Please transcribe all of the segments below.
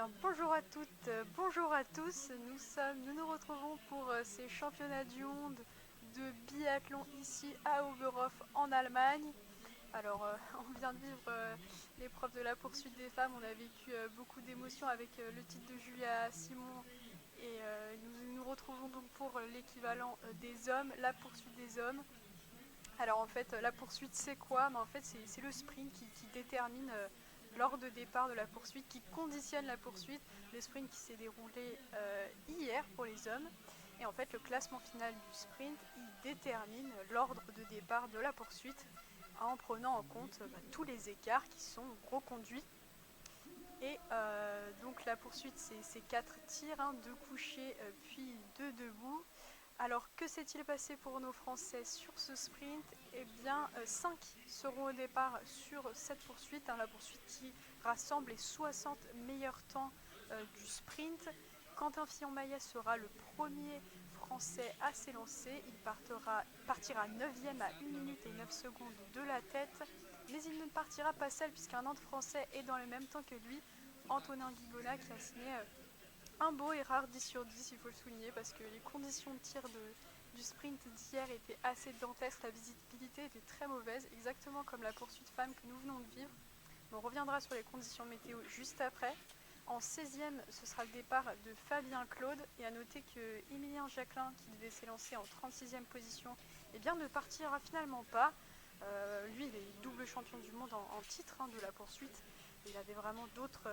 bien, bonjour à toutes, bonjour à tous. Nous nous retrouvons pour ces championnats du monde de biathlon ici à Oberhof en Allemagne. Alors, on vient de vivre l'épreuve de la poursuite des femmes. On a vécu beaucoup d'émotions avec le titre de Julia Simon. Et nous nous retrouvons donc pour l'équivalent des hommes, la poursuite des hommes. Alors en fait, la poursuite c'est quoi? En fait, c'est le sprint qui détermine l'ordre de départ de la poursuite, qui conditionne la poursuite. Le sprint qui s'est déroulé hier pour les hommes. Et en fait, le classement final du sprint, il détermine l'ordre de départ de la poursuite en prenant en compte tous les écarts qui sont reconduits. Et donc la poursuite, c'est 4 tirs, hein, 2 couchés puis 2 debout. Alors que s'est-il passé pour nos Français sur ce sprint? Eh bien 5 seront au départ sur cette poursuite, hein, la poursuite qui rassemble les 60 meilleurs temps du sprint. Quentin Fillon-Maillet sera le premier Français à s'élancer. Il partira 9e à 1 minute et 9 secondes de la tête. Mais il ne partira pas seul puisqu'un autre Français est dans le même temps que lui, Antonin Guigona, qui a signé un beau et rare 10 sur 10, il faut le souligner, parce que les conditions de tir du sprint d'hier étaient assez dantesques, la visibilité était très mauvaise, exactement comme la poursuite femme que nous venons de vivre. On reviendra sur les conditions météo juste après. En 16e, ce sera le départ de Fabien Claude, et à noter que Emilien Jacquelin, qui devait s'élancer en 36e position, eh bien, ne partira finalement pas. Lui, il est double champion du monde en titre, hein, de la poursuite. Il avait vraiment d'autres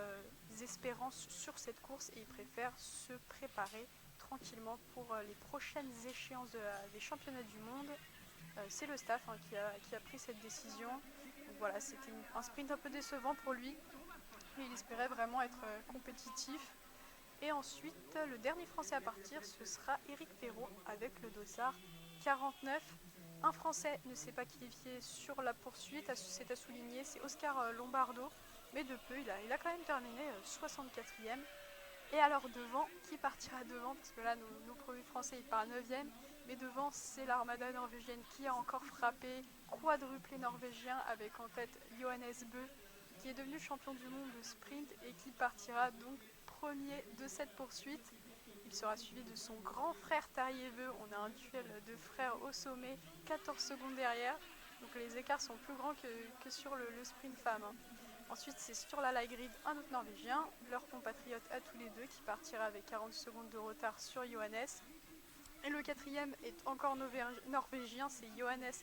espérances sur cette course et il préfère se préparer tranquillement pour les prochaines échéances des championnats du monde. C'est le staff, hein, qui a pris cette décision. Donc voilà, c'était un sprint un peu décevant pour lui, mais il espérait vraiment être compétitif. Et ensuite, le dernier Français à partir, ce sera Éric Perrault avec le dossard 49. Un Français ne s'est pas qualifié sur la poursuite, c'est à souligner, c'est Oscar Lombardo, mais de peu, il a quand même terminé 64e. Et alors devant, qui partira devant? Parce que là, nos premiers Français, il part 9e, mais devant, c'est l'armada norvégienne qui a encore frappé, quadruplé norvégien, avec en tête Johannes Bö, qui est devenu champion du monde de sprint et qui partira donc premier de cette poursuite. Il sera suivi de son grand frère Tarjei-Bø. On a un duel de frères au sommet, 14 secondes derrière. Donc les écarts sont plus grands que sur le sprint femme, hein. Ensuite, c'est sur la light grid un autre Norvégien, leur compatriote à tous les deux, qui partira avec 40 secondes de retard sur Johannes. Et le quatrième est encore norvégien, c'est Johannes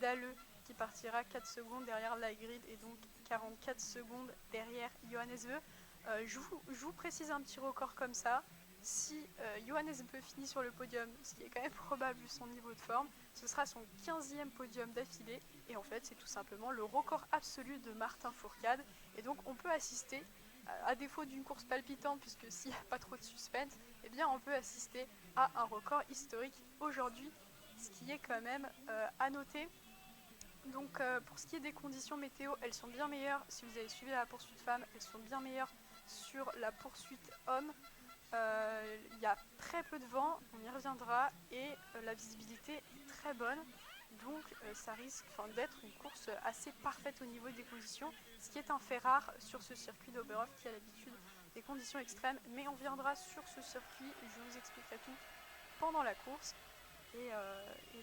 Dahle, qui partira 4 secondes derrière la grid et donc 44 secondes derrière Johannes Bø. Je vous précise un petit record comme ça. Si Johannes Bø finit sur le podium, ce qui est quand même probable vu son niveau de forme, ce sera son 15e podium d'affilée. Et en fait, c'est tout simplement le record absolu de Martin Fourcade. Et donc, on peut assister, à défaut d'une course palpitante, puisque s'il n'y a pas trop de suspense, eh bien, on peut assister à un record historique aujourd'hui, ce qui est quand même à noter. Donc pour ce qui est des conditions météo, elles sont bien meilleures. Si vous avez suivi la poursuite femme, elles sont bien meilleures sur la poursuite homme. Il y a très peu de vent, on y reviendra, et la visibilité est très bonne. Donc ça risque d'être une course assez parfaite au niveau des conditions, ce qui est un fait rare sur ce circuit d'Oberhof qui a l'habitude des conditions extrêmes. Mais on viendra sur ce circuit, je vous expliquerai tout pendant la course. Et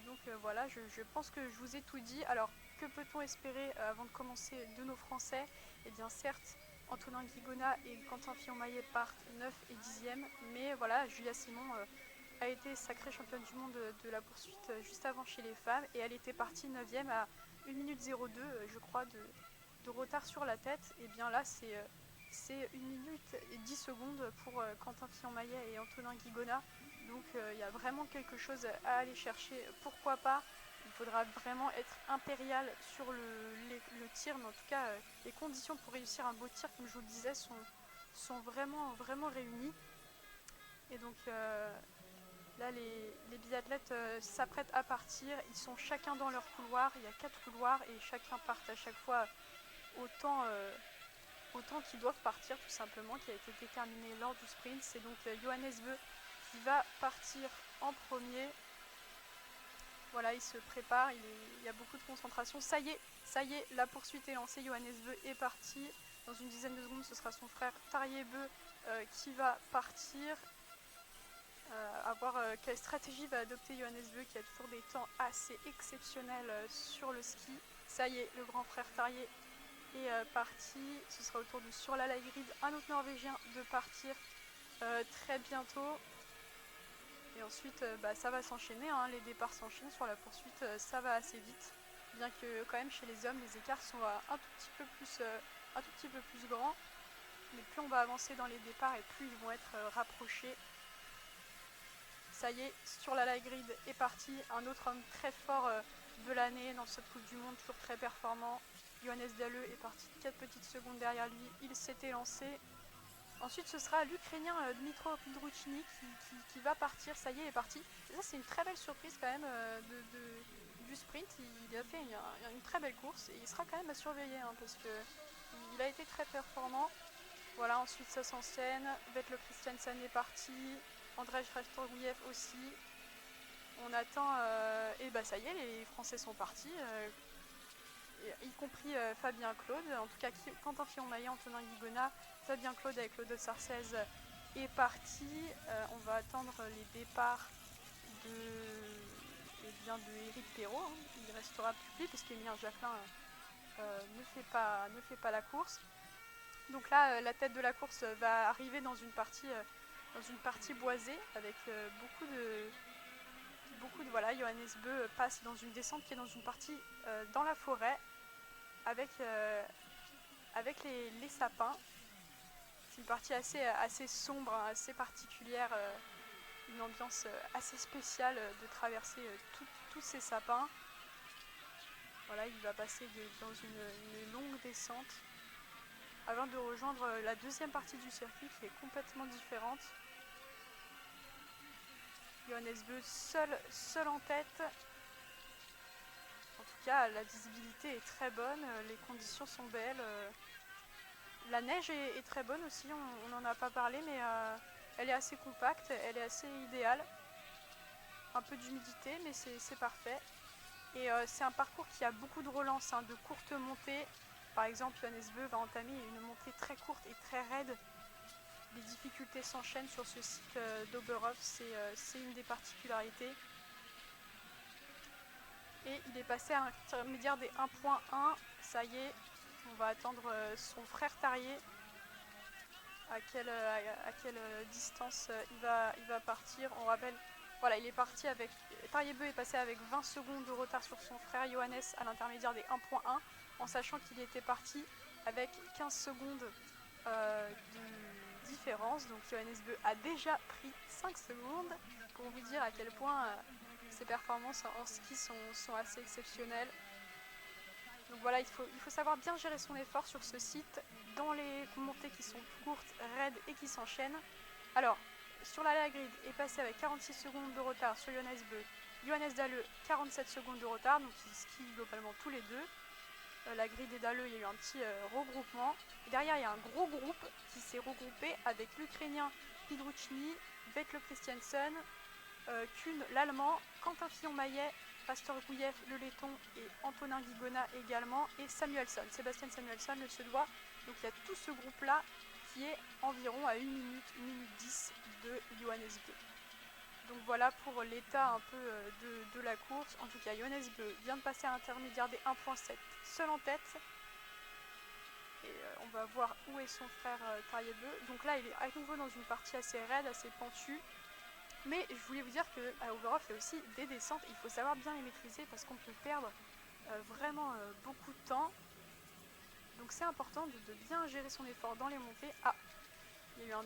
donc voilà, je pense que je vous ai tout dit. Alors, que peut-on espérer avant de commencer de nos Français? Eh bien, certes, Antonin Guigona et Quentin Fillon-Maillet partent 9 et 10e, mais voilà, Julia Simon a été sacrée championne du monde de la poursuite juste avant chez les femmes, et elle était partie 9e à 1 minute 02, je crois, de retard sur la tête. Et bien là, c'est 1 minute et 10 secondes pour Quentin Fillon-Maillet et Antonin Guigona. Donc il y a vraiment quelque chose à aller chercher. Pourquoi pas? Il faudra vraiment être impérial sur le tir, mais en tout cas, les conditions pour réussir un beau tir, comme je vous le disais, sont vraiment, vraiment réunies. Et donc là, les biathlètes s'apprêtent à partir. Ils sont chacun dans leur couloir. Il y a 4 couloirs et chacun part à chaque fois autant qu'ils doivent partir, tout simplement, qui a été déterminé lors du sprint. C'est donc Johannes Bø qui va partir en premier. Voilà, il se prépare, il y a beaucoup de concentration. Ça y est, la poursuite est lancée, Johannes Bø est parti. Dans une dizaine de secondes, ce sera son frère Tariebeu qui va partir. À voir quelle stratégie va adopter Johannes Beu, qui a toujours des temps assez exceptionnels sur le ski. Ça y est, le grand frère Tarjei est parti. Ce sera au tour de sur la light grid, un autre Norvégien, de partir très bientôt. Et ensuite, ça va s'enchaîner, hein, les départs s'enchaînent sur la poursuite, ça va assez vite. Bien que quand même chez les hommes, les écarts sont un tout petit peu plus grands. Mais plus on va avancer dans les départs et plus ils vont être rapprochés. Ça y est, sur la light grid est parti un autre homme très fort de l'année dans cette Coupe du Monde, toujours très performant. Johannes Dalleux est parti 4 petites secondes derrière lui, il s'était lancé. Ensuite, ce sera l'Ukrainien Dmytro Pidruchny qui va partir, ça y est, il est parti. Et ça, c'est une très belle surprise quand même du sprint. Il a fait une très belle course et il sera quand même à surveiller hein, parce qu'il a été très performant. Voilà, ensuite ça s'enchaîne. Vetle Christiansen est parti. Andrzej Rastorguyev aussi. On attend et ça y est, les Français sont partis, y compris Fabien Claude. En tout cas, Quentin Fillon-Maillet, Antonin Guigona, Fabien Claude avec Claude Sarcez est parti. On va attendre les départs de Éric Perrault. Hein. Il restera public parce qu'Emilien Jacquelin ne fait pas la course. Donc là, la tête de la course va arriver dans une partie boisée avec beaucoup de voilà, Johannes Beu passe dans une descente qui est dans une partie dans la forêt avec les sapins. C'est une partie assez sombre, hein, assez particulière, une ambiance assez spéciale de traverser tous ces sapins. Voilà, il va passer dans une longue descente avant de rejoindre la deuxième partie du circuit qui est complètement différente. Johannes Beu seul en tête. En tout cas, la visibilité est très bonne, les conditions sont belles. La neige est très bonne aussi, on n'en a pas parlé, mais elle est assez compacte, elle est assez idéale. Un peu d'humidité, mais c'est parfait. Et c'est un parcours qui a beaucoup de relances, hein, de courtes montées. Par exemple, Johannes Beu va entamer une montée très courte et très raide. Les difficultés s'enchaînent sur ce site d'Oberhof, c'est une des particularités. Et il est passé à l'intermédiaire des 1.1, ça y est, on va attendre son frère Tarjei, à quelle distance il va partir. On rappelle, voilà, il est parti avec, Tarjei Beu est passé avec 20 secondes de retard sur son frère Johannes à l'intermédiaire des 1.1, en sachant qu'il était parti avec 15 secondes de différence. Donc Johannes Beu a déjà pris 5 secondes pour vous dire à quel point ses performances en ski sont assez exceptionnelles. Donc voilà, il faut savoir bien gérer son effort sur ce site, dans les montées qui sont courtes, raides et qui s'enchaînent. Alors, sur la light grid est passé avec 46 secondes de retard sur Johannes Beu. Johannes Dalleux, 47 secondes de retard, donc ils skient globalement tous les deux. La grille des Dalleux, il y a eu un petit regroupement. Et derrière, il y a un gros groupe qui s'est regroupé avec l'Ukrainien Pidruchny, Vetle Christiansen, Kuhn l'Allemand, Quentin Fillon-Maillet, Rastorguyev le Letton et Antonin Guigona également, et Samuelsson, Sébastien Samuelsson le Suédois. Donc il y a tout ce groupe-là qui est environ à 1 minute 10 de Johannes Beu. Donc voilà pour l'état un peu de la course. En tout cas, Johannes Beu vient de passer à l'intermédiaire des 1.7, seul en tête. Et on va voir où est son frère Tarjei Beu. Donc là, il est à nouveau dans une partie assez raide, assez pentue. Mais je voulais vous dire qu'à Oberhof, il y a aussi des descentes. Il faut savoir bien les maîtriser parce qu'on peut perdre vraiment beaucoup de temps. Donc c'est important de bien gérer son effort dans les montées. Ah, il y a eu un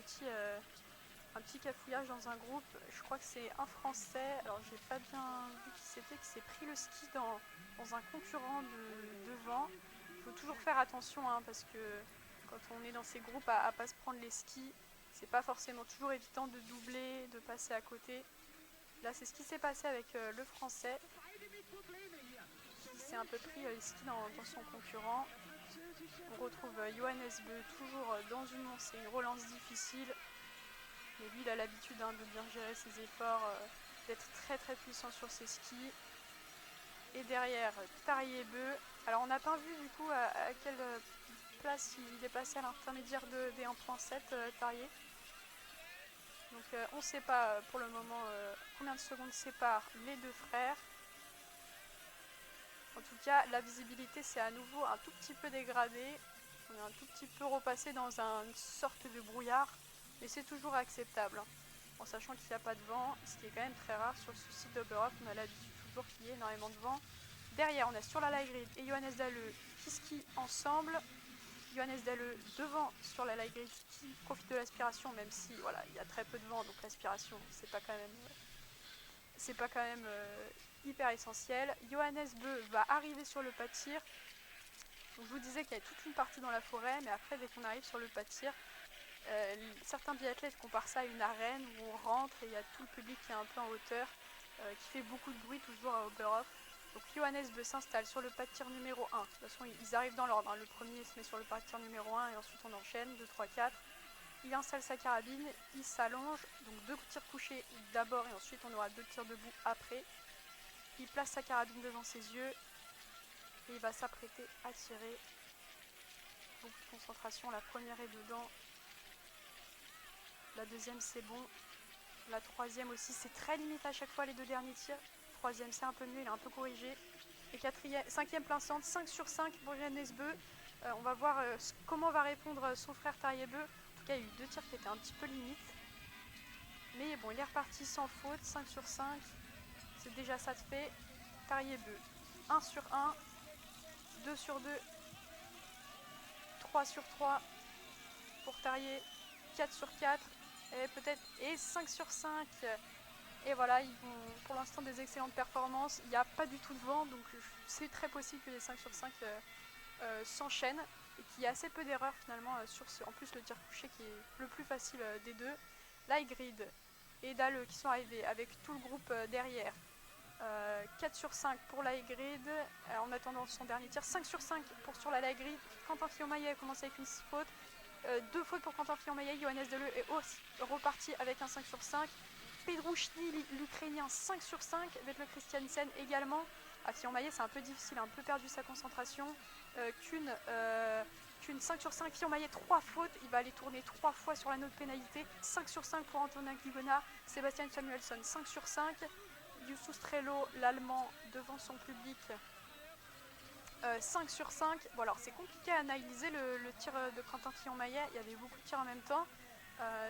petit cafouillage dans un groupe. Je crois que c'est un Français. Alors j'ai pas bien vu qui c'était, qui s'est pris le ski dans un concurrent devant. Il faut toujours faire attention hein, parce que quand on est dans ces groupes à pas se prendre les skis, c'est pas forcément toujours évident de doubler, de passer à côté. Là, c'est ce qui s'est passé avec le Français qui s'est un peu pris les skis dans son concurrent. On retrouve Johannes Beu toujours dans une montée, une relance difficile. Mais lui, il a l'habitude hein, de bien gérer ses efforts, d'être très très puissant sur ses skis. Et derrière, Tarjei Beu. Alors, on n'a pas vu du coup à quelle place, il est passé à l'intermédiaire des 1.7 Tarier. Donc on ne sait pas pour le moment combien de secondes séparent les deux frères. En tout cas, la visibilité c'est à nouveau un tout petit peu dégradé. On est un tout petit peu repassé dans une sorte de brouillard, mais c'est toujours acceptable. En sachant qu'il n'y a pas de vent, ce qui est quand même très rare sur ce site d'Oberhof, on a l'habitude toujours qu'il y ait énormément de vent. Derrière, on a sur la Leigrid et Johannes Dahle qui skient ensemble. Johannes Dahle devant sur la Leigrid qui profite de l'aspiration, même si voilà, il y a très peu de vent, donc l'aspiration c'est pas quand même hyper essentiel. Johannes Bö va arriver sur le pas de tir. Donc, je vous disais qu'il y avait toute une partie dans la forêt, mais après dès qu'on arrive sur le pas de tir, certains biathlètes comparent ça à une arène où on rentre et il y a tout le public qui est un peu en hauteur, qui fait beaucoup de bruit toujours à Oberhof. Donc Johannes Bö s'installe sur le pas de tir numéro 1. De toute façon, ils arrivent dans l'ordre. Hein. Le premier se met sur le pas de tir numéro 1 et ensuite on enchaîne, 2, 3, 4. Il installe sa carabine, il s'allonge. Donc 2 tirs couchés d'abord et ensuite on aura 2 tirs debout après. Il place sa carabine devant ses yeux et il va s'apprêter à tirer. Beaucoup de concentration, la première est dedans. La deuxième c'est bon. La troisième aussi, c'est très limite à chaque fois les 2 derniers tirs. Troisième c'est un peu mieux, il est un peu corrigé. Et cinquième plein centre, 5 sur 5 pour Johannes Bö. On va voir comment va répondre son frère Tarier Bö. En tout cas, il y a eu 2 tirs qui étaient un petit peu limite. Mais bon, il est reparti sans faute, 5 sur 5. C'est déjà ça de fait. Tarier Bö, 1 sur 1, 2 sur 2, 3 sur 3 pour Tarier, 4 sur 4, et peut-être 5 sur 5. Et voilà, ils font pour l'instant des excellentes performances. Il n'y a pas du tout de vent, donc c'est très possible que les 5 sur 5 s'enchaînent et qu'il y ait assez peu d'erreurs finalement sur en plus le tir couché qui est le plus facile des deux. Leigrid et Dahle qui sont arrivés avec tout le groupe derrière. 4 sur 5 pour Leigrid en attendant son dernier tir. 5 sur 5 pour sur la Leigrid. Quentin Fillon-Maillet a commencé avec une faute. 2 fautes pour Quentin Fillon-Maillet. Johannes Dahle est aussi reparti avec un 5 sur 5. Pedrouchny, l'Ukrainien, 5 sur 5, avec le Christiansen également. À Fillon-Maillet, c'est un peu difficile, a un peu perdu sa concentration. Kuhn, 5 sur 5, Fillon-Maillet, 3 fautes, il va aller tourner 3 fois sur la note pénalité. 5 sur 5 pour Antonin Guigonard, Sébastien Samuelsson, 5 sur 5. Justus Trello, l'Allemand, devant son public, 5 sur 5. Bon alors c'est compliqué à analyser le tir de Quentin Fillon-Maillet, il y avait beaucoup de tirs en même temps.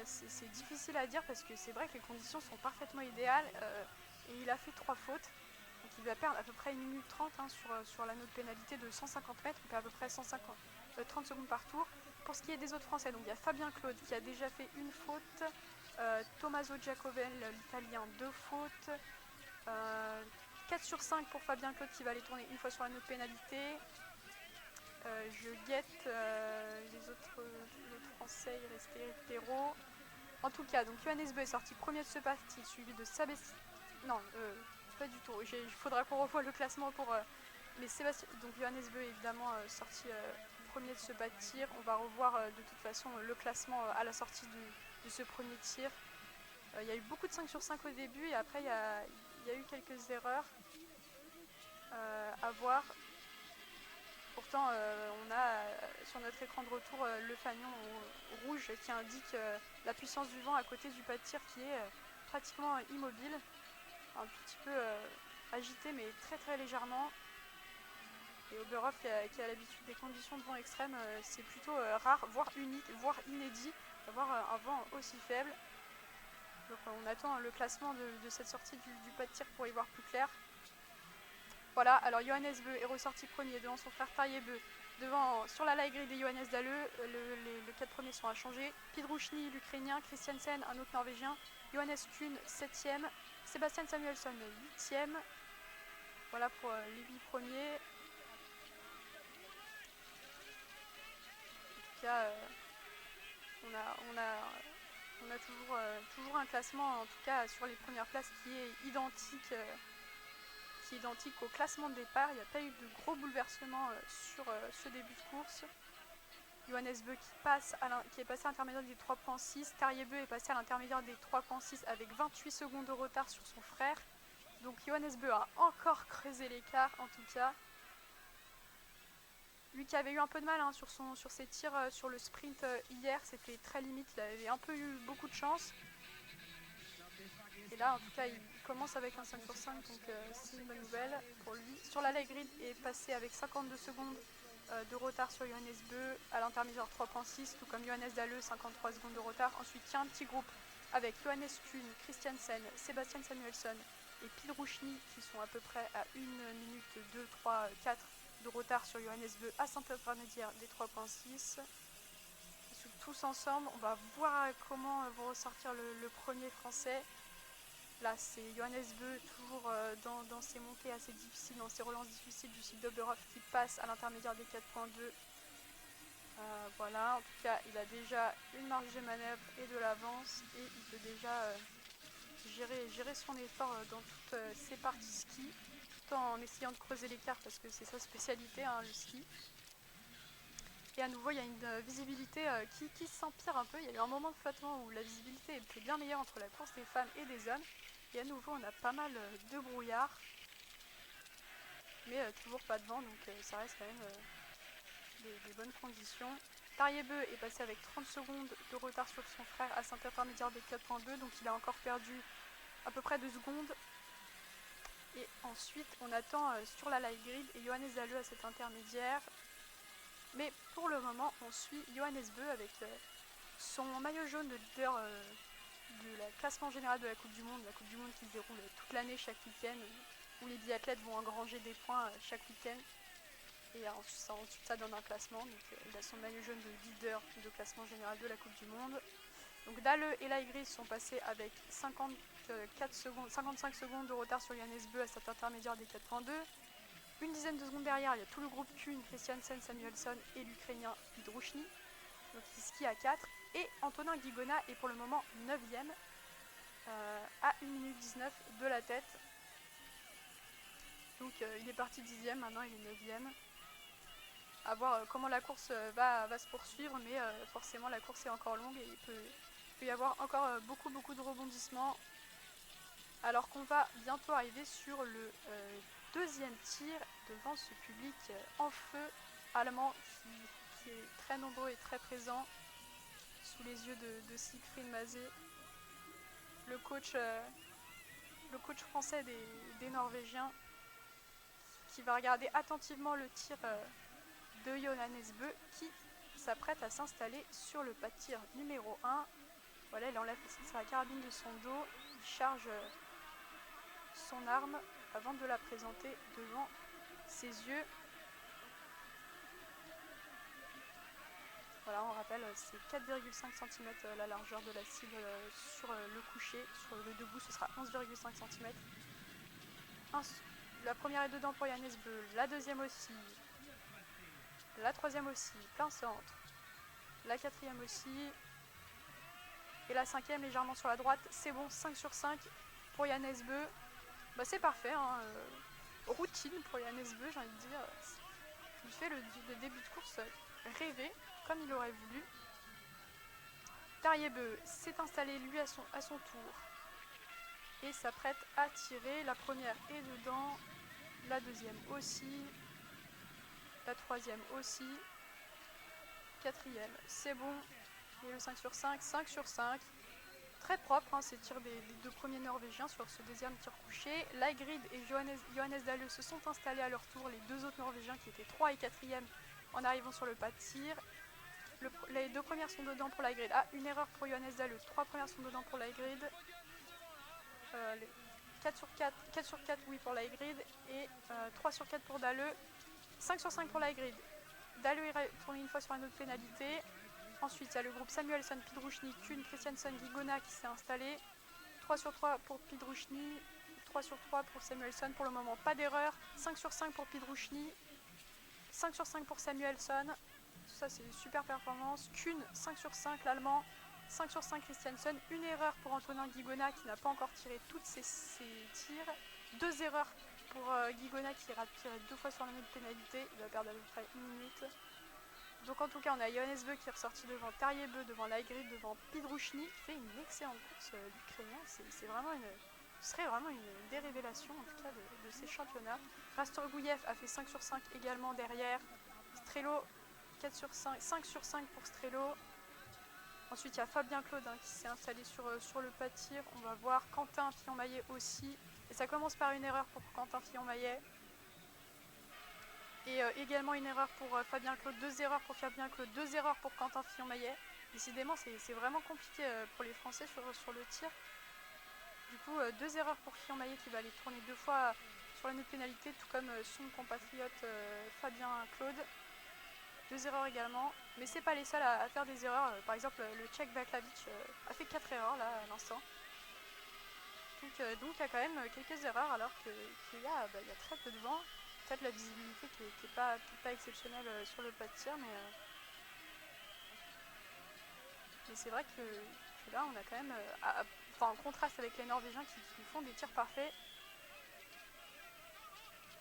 C'est difficile à dire parce que c'est vrai que les conditions sont parfaitement idéales et il a fait 3 fautes. Donc il va perdre à peu près 1 minute 30 hein, sur la note pénalité de 150 mètres, on perd à peu près 30 secondes par tour. Pour ce qui est des autres Français, donc il y a Fabien Claude qui a déjà fait une faute, Tommaso Giacobel, l'Italien, 2 fautes, 4 sur 5 pour Fabien Claude qui va aller tourner une fois sur la note pénalité. Je guette les autres Français, il restait Perrault. En tout cas, donc Johannes Bö est sorti premier de ce parti, suivi de Sébastien. Non, pas du tout. Il faudra qu'on revoie le classement pour. Mais Sébastien. Donc Johannes Bö est évidemment sorti premier de ce pas de tir. On va revoir de toute façon le classement à la sortie de ce premier tir. Il y a eu beaucoup de 5 sur 5 au début et après il y a eu quelques erreurs à voir. Pourtant, on a sur notre écran de retour le fanion rouge qui indique la puissance du vent à côté du pas de tir qui est pratiquement immobile, un petit peu agité mais très très légèrement. Et Oberhof qui a l'habitude des conditions de vent extrêmes, c'est plutôt rare, voire unique, voire inédit d'avoir un vent aussi faible. Donc on attend le classement de cette sortie du pas de tir pour y voir plus clair. Voilà, alors Johannes Bö est ressorti premier devant son frère Tarier Bö, sur la Leigrid et Johannes Dahle, les 4 premiers sont à changer. Pedrouchny, l'Ukrainien, Christiansen, un autre Norvégien, Johannes Kuhn, 7ème, Sébastien Samuelsson, 8ème. Voilà pour les 8 premiers. En tout cas, on a toujours un classement, en tout cas sur les premières places, qui est identique au classement de départ. Il n'y a pas eu de gros bouleversements sur ce début de course. Johannes Bö qui est passé à l'intermédiaire des 3.6. Tarier Bö est passé à l'intermédiaire des 3.6 avec 28 secondes de retard sur son frère. Donc Johannes Bö a encore creusé l'écart en tout cas. lui qui avait eu un peu de mal hein, sur ses tirs sur le sprint hier, c'était très limite, il avait un peu eu beaucoup de chance. Et là, en tout cas, il commence avec un 5 sur 5, donc c'est une bonne nouvelle pour lui. Sur la light grid, est passé avec 52 secondes de retard sur Johannes Beu à l'intermédiaire 3.6, tout comme Johannes Dalleux, 53 secondes de retard. Ensuite, il y a un petit groupe avec Johannes Kuhn, Christiansen, Sébastien Samuelsson et Pidrouchny qui sont à peu près à 1 minute 2, 3, 4 de retard sur Johannes Beu à Saint-Intermédiaire des 3.6. Tous ensemble, on va voir comment vont ressortir le premier français. Là, c'est Johannes Beu, toujours dans ses montées assez difficiles, dans ses relances difficiles du site d'Oberhof qui passe à l'intermédiaire des 4.2. Voilà, en tout cas, il a déjà une marge de manœuvre et de l'avance et il peut déjà gérer son effort dans toutes ses parties ski, tout en essayant de creuser l'écart parce que c'est sa spécialité, hein, le ski. Et à nouveau, il y a une visibilité qui s'empire un peu. Il y a eu un moment de flottement où la visibilité était bien meilleure entre la course des femmes et des hommes. Et à nouveau, on a pas mal de brouillard, mais toujours pas de vent, donc ça reste quand même des bonnes conditions. Tariebeu est passé avec 30 secondes de retard sur son frère à Saint-Intermédiaire des 4.2, donc il a encore perdu à peu près 2 secondes. Et ensuite, on attend sur la light grid et Johannes Dalleux à cet intermédiaire. Mais pour le moment, on suit Johannes Beu avec son maillot jaune de leader de la classement général de la Coupe du Monde qui se déroule toute l'année, chaque week-end, où les biathlètes vont engranger des points chaque week-end. Et ensuite, ça donne un classement. Donc, il a son maillot jaune de leader de classement général de la Coupe du Monde. Donc, Dalleux et Laigris sont passés avec 55 secondes de retard sur Johannes Beu à cet intermédiaire des 4.2. Une dizaine de secondes derrière, il y a tout le groupe Kuhn, Christiansen, Samuelsson et l'Ukrainien Pidrouchny, donc qui skie à 4. Et Antonin Guigona est pour le moment 9ème à 1 minute 19 de la tête. Donc il est parti 10ème, maintenant il est 9ème. À voir comment la course va se poursuivre, mais forcément la course est encore longue et il peut y avoir encore beaucoup de rebondissements. Alors qu'on va bientôt arriver sur le deuxième tir devant ce public en feu allemand qui est très nombreux et très présent sous les yeux de Siegfried Mazé, le coach français des Norvégiens, qui va regarder attentivement le tir de Johannes Beu qui s'apprête à s'installer sur le pas de tir numéro 1. Voilà, il enlève sa carabine de son dos, il charge son arme avant de la présenter devant ses yeux. Voilà, on rappelle, c'est 4,5 cm la largeur de la cible sur le coucher. Sur le debout, ce sera 11,5 cm. La première est dedans pour Johannes Beu, la deuxième aussi, la troisième aussi, plein centre, la quatrième aussi, et la cinquième légèrement sur la droite. C'est bon, 5 sur 5 pour Johannes Beu. Bah, c'est parfait, hein, routine pour Johannes Beu, j'ai envie de dire. Il fait le début de course rêvé, comme il aurait voulu. Tariebeu s'est installé lui à son tour et s'apprête à tirer. La première est dedans, la deuxième aussi, la troisième aussi, quatrième c'est bon, et le 5 sur 5, 5 sur 5. Très propre, hein, ces tirs des deux premiers Norvégiens sur ce deuxième tir couché. Laigrid et Johannes Dalleux se sont installés à leur tour, les deux autres Norvégiens qui étaient 3 et 4e en arrivant sur le pas de tir. Les deux premières sont dedans pour Laigrid. Ah, une erreur pour Johannes Dalleux. 3 premières sont dedans pour Laigrid. 4 sur 4 oui pour Laigrid et 3 sur 4 pour Dalleux. 5 sur 5 pour Laigrid. Dalleux est retourné une fois sur une autre pénalité. Ensuite, il y a le groupe Samuelsson, Pidrouchny, Kuhn, Christiansen, Guigona qui s'est installé. 3 sur 3 pour Pidrouchny, 3 sur 3 pour Samuelsson. Pour le moment, pas d'erreur. 5 sur 5 pour Pidrouchny, 5 sur 5 pour Samuelsson. Tout ça, c'est une super performance. Kuhn, 5 sur 5, l'Allemand. 5 sur 5, Christiansen. Une erreur pour Antonin Guigona qui n'a pas encore tiré toutes ses tirs. 2 erreurs pour Guigona qui ira tirer 2 fois sur la même pénalité. Il va perdre à peu près 1 minute. Donc en tout cas, on a Johannes Beu qui est ressorti devant Tariebeu, devant Laigrid, devant Pidrouchny, qui fait une excellente course l'Ukrainien. Ce serait vraiment une des révélations en tout cas de ces championnats. Rastorgouyev a fait 5 sur 5 également derrière. Strello, 4 sur 5, 5 sur 5 pour Strello. Ensuite, il y a Fabien Claude qui s'est installé sur le pas de tir. On va voir Quentin Fillon-Maillet aussi. Et ça commence par une erreur pour Quentin Fillon-Maillet. Et également une erreur pour Fabien Claude, 2 erreurs pour Fabien Claude, 2 erreurs pour Quentin Fillon-Maillet. Décidément, c'est vraiment compliqué pour les Français sur le tir. Du coup, 2 erreurs pour Fillon-Maillet qui va aller tourner 2 fois sur la ligne de pénalité, tout comme son compatriote Fabien Claude. 2 erreurs également, mais c'est pas les seuls à faire des erreurs. Par exemple, le Tchèque Vaklavic a fait 4 erreurs là à l'instant. Donc il y a quand même quelques erreurs alors qu'il y a très peu de vent. Peut-être la visibilité qui est pas exceptionnelle sur le pas de tir, mais c'est vrai que là on a quand même, en contraste avec les Norvégiens qui font des tirs parfaits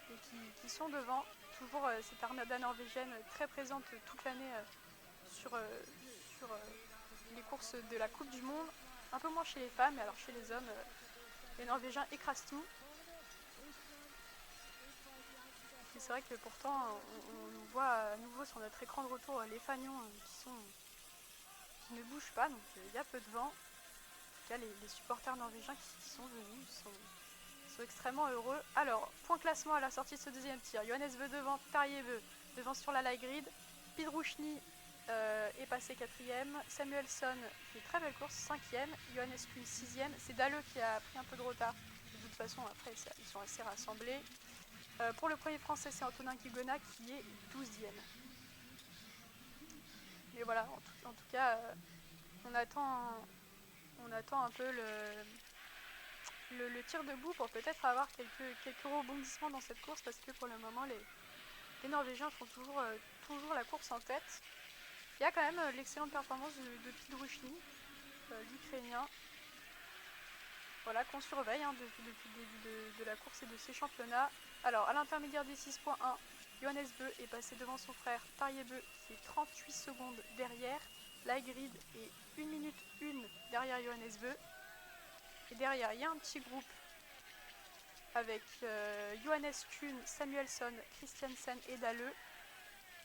et qui sont devant. Toujours cette armada norvégienne très présente toute l'année sur les courses de la Coupe du Monde. Un peu moins chez les femmes, mais alors chez les hommes, les Norvégiens écrasent tout. Et c'est vrai que pourtant, on voit à nouveau sur notre écran de retour les fanions qui ne bougent pas, donc il y a peu de vent. En tout cas, les supporters norvégiens qui sont venus sont extrêmement heureux. Alors, point classement à la sortie de ce deuxième tir. Johannes Bö devant, Tarjei Bø devant sur la light grid. Pidruchny est passé 4ème. Samuelsson fait très belle course, 5ème. Johannes Kuhn 6ème. C'est Dalleux qui a pris un peu de retard. De toute façon, après, ils sont assez rassemblés. Pour le premier français, c'est Antonin Guigona qui est 12ème. Mais voilà, en tout cas, on attend un peu le tir debout pour peut-être avoir quelques rebondissements dans cette course, parce que pour le moment, les Norvégiens font toujours la course en tête. Il y a quand même l'excellente performance de Pidruchny, l'Ukrainien. Voilà, qu'on surveille depuis le début de la course et de ses championnats. Alors, à l'intermédiaire des 6.1, Johannes Bö est passé devant son frère Tarjei Bø qui est 38 secondes derrière. La grid est 1 minute 1 derrière Johannes Bö. Et derrière, il y a un petit groupe avec Johannes Kuhn, Samuelsson, Christiansen et Dalleux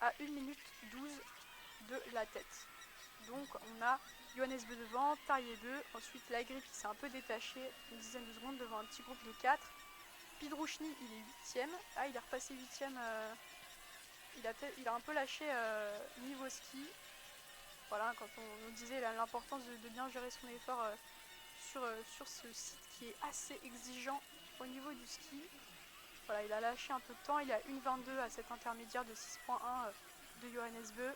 à 1 minute 12 de la tête. Donc, on a Johannes Bö devant, Tarjei Bø, ensuite la grille qui s'est un peu détachée, une dizaine de secondes devant un petit groupe de 4. Pidruchny, il est 8ème. Ah, il est repassé 8ème. Il a un peu lâché niveau ski. Voilà, quand on nous disait l'importance de bien gérer son effort sur ce site qui est assez exigeant au niveau du ski. Voilà, il a lâché un peu de temps. Il a 1,22 à cet intermédiaire de 6.1 de Johannes Bö.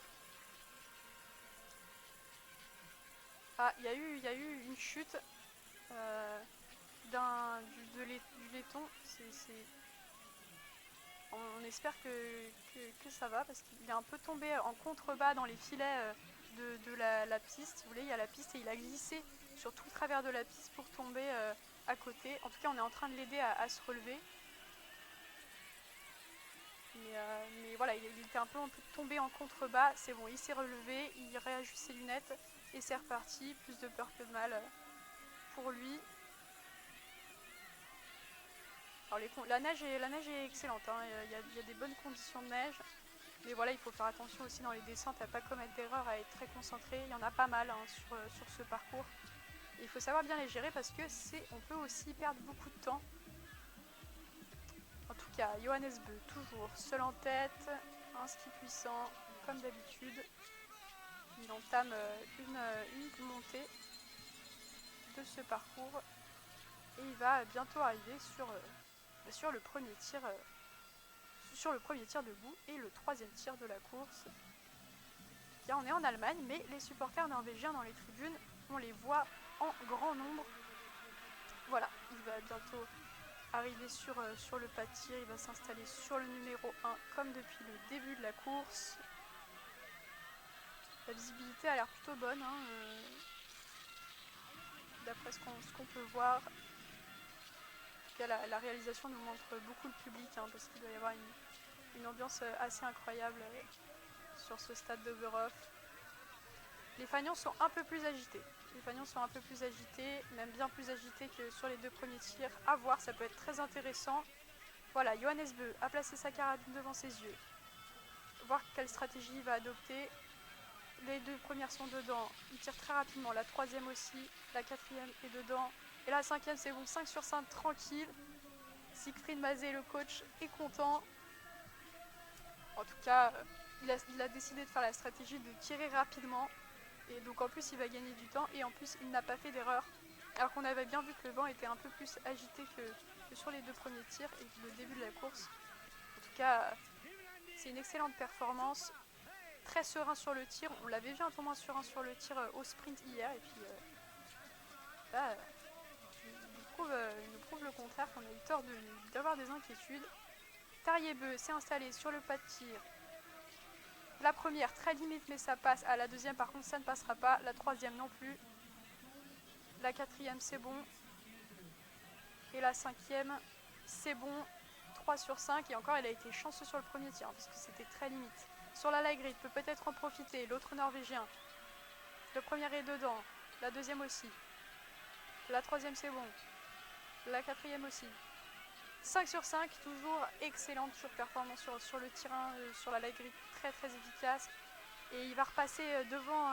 Ah, il y a eu une chute du laiton. On espère que ça va, parce qu'il est un peu tombé en contrebas dans les filets de la piste. Vous voulez, il y a la piste et il a glissé sur tout le travers de la piste pour tomber à côté. En tout cas, on est en train de l'aider à se relever. Mais voilà, il était un peu tombé en contrebas. C'est bon, il s'est relevé, il réajuste ses lunettes et c'est reparti. Plus de peur que de mal pour lui. Alors la neige est excellente, il y a des bonnes conditions de neige. Mais voilà, il faut faire attention aussi dans les descentes à ne pas commettre d'erreurs, à être très concentré. Il y en a pas mal sur ce parcours. Et il faut savoir bien les gérer parce que on peut aussi perdre beaucoup de temps. En tout cas, Johannes Bö, toujours seul en tête, un ski puissant, comme d'habitude. Il entame une montée de ce parcours et il va bientôt arriver sur le premier tir debout et le troisième tir de la course. Là, on est en Allemagne, mais les supporters norvégiens dans les tribunes, on les voit en grand nombre. Voilà, il va bientôt arriver sur le pas de tir, il va s'installer sur le numéro 1 comme depuis le début de la course. La visibilité a l'air plutôt bonne, d'après ce qu'on peut voir. En tout cas, la réalisation nous montre beaucoup le public, parce qu'il doit y avoir une ambiance assez incroyable sur ce stade d'Oberhof. Les fanions sont un peu plus agités. Même bien plus agités que sur les deux premiers tirs. À voir, ça peut être très intéressant. Voilà, Johannes Bö a placé sa carabine devant ses yeux. voir quelle stratégie il va adopter. Les 2 premières sont dedans, il tire très rapidement, la 3e aussi, la 4e est dedans, et la 5e c'est bon, 5 sur 5 tranquille. Siegfried Mazé, le coach, est content. En tout cas, il a décidé de faire la stratégie de tirer rapidement, et donc en plus il va gagner du temps, et en plus il n'a pas fait d'erreur, alors qu'on avait bien vu que le vent était un peu plus agité que sur les 2 premiers tirs et le début de la course. En tout cas, c'est une excellente performance. Très serein sur le tir, on l'avait vu un peu moins serein sur le tir au sprint hier, et puis là, il nous prouve le contraire, qu'on a eu tort d'avoir des inquiétudes. Tariebeu s'est installé sur le pas de tir. La première très limite mais ça passe, à la 2e par contre ça ne passera pas, la 3e non plus, la 4e c'est bon, et la 5e c'est bon, 3 sur 5, et encore il a été chanceux sur le premier tir, parce que c'était très limite. Sur la light grid, peut peut-être en profiter, l'autre norvégien. Le premier est dedans, la 2e aussi. La 3e c'est bon. La 4e aussi. 5 sur 5, toujours excellente performance sur le tir 1, sur la light grid, très très efficace. Et il va repasser devant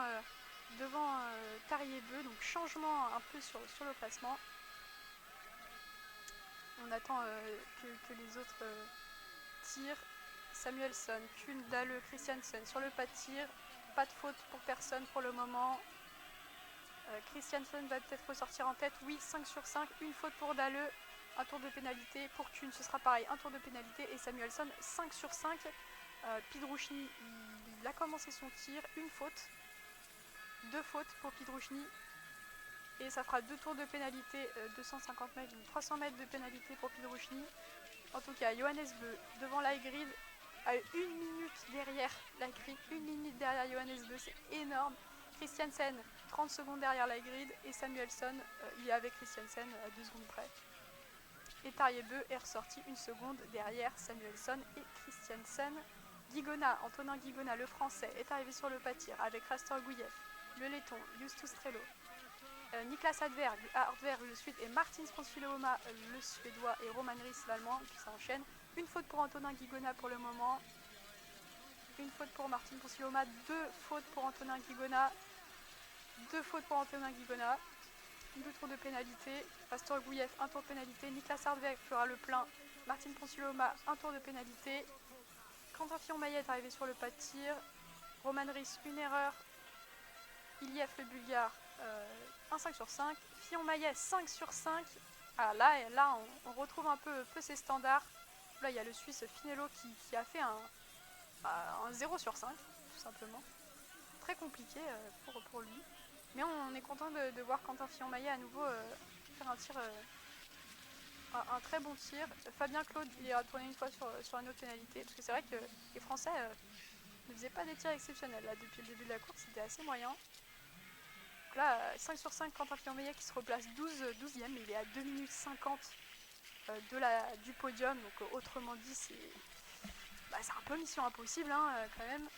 Tariebeu, donc changement un peu sur le classement. On attend que les autres tirent. Samuelsson, Kuhn, Dalle, Christiansen sur le pas de tir. Pas de faute pour personne pour le moment. Christiansen va peut-être ressortir en tête. Oui, 5 sur 5. Une faute pour Dalle. Un tour de pénalité. Pour Kuhn, ce sera pareil. Un tour de pénalité. Et Samuelsson, 5 sur 5. Pidrouchny, il a commencé son tir. Une faute. 2 fautes pour Pidrouchny. Et ça fera 2 tours de pénalité. 250 mètres, 300 mètres de pénalité pour Pidrouchny. En tout cas, Johannes Beu devant la grid. À 1 minute derrière la grid, 1 minute derrière Johannes Beu, c'est énorme. Christiansen, 30 secondes derrière la grid, et Samuelsson, il est avec Christiansen à 2 secondes près. Et Tariebeu est ressorti 1 seconde derrière Samuelsson et Christiansen. Guigona, Antonin Guigona, le français, est arrivé sur le pas de tir avec Rastor Guyev, le letton, Justus Strelo, Niklas Hardberg, le suédois, et Martin Sponsilooma, le suédois, et Roman Ries, l'allemand, puis ça enchaîne. Une faute pour Antonin Guigona pour le moment. Une faute pour Martin Ponsilooma. 2 fautes pour Antonin Guigona. 2 fautes pour Antonin Guigona. 2 tours de pénalité. Rastor Guyev, 1 tour de pénalité. Niklas Hardberg fera le plein. Martin Ponsilooma, 1 tour de pénalité. Quentin Fillon-Maillet est arrivé sur le pas de tir. Roman Ries, une erreur. Iliev le Bulgare, un 5 sur 5. Fillon-Maillet, 5 sur 5. Ah, là on retrouve un peu ses standards. Là, il y a le Suisse Finello qui a fait un 0 sur 5, tout simplement. Très compliqué pour lui. Mais on est content de voir Quentin Fillon-Maillet à nouveau faire un tir, un très bon tir. Fabien Claude, il est retourné une fois sur une autre pénalité. Parce que c'est vrai que les Français ne faisaient pas des tirs exceptionnels. Là, depuis le début de la course, c'était assez moyen. Donc là, 5 sur 5, Quentin Fillon-Maillet qui se replace 12e, mais il est à 2 minutes 50 du podium, donc autrement dit c'est un peu mission impossible quand même,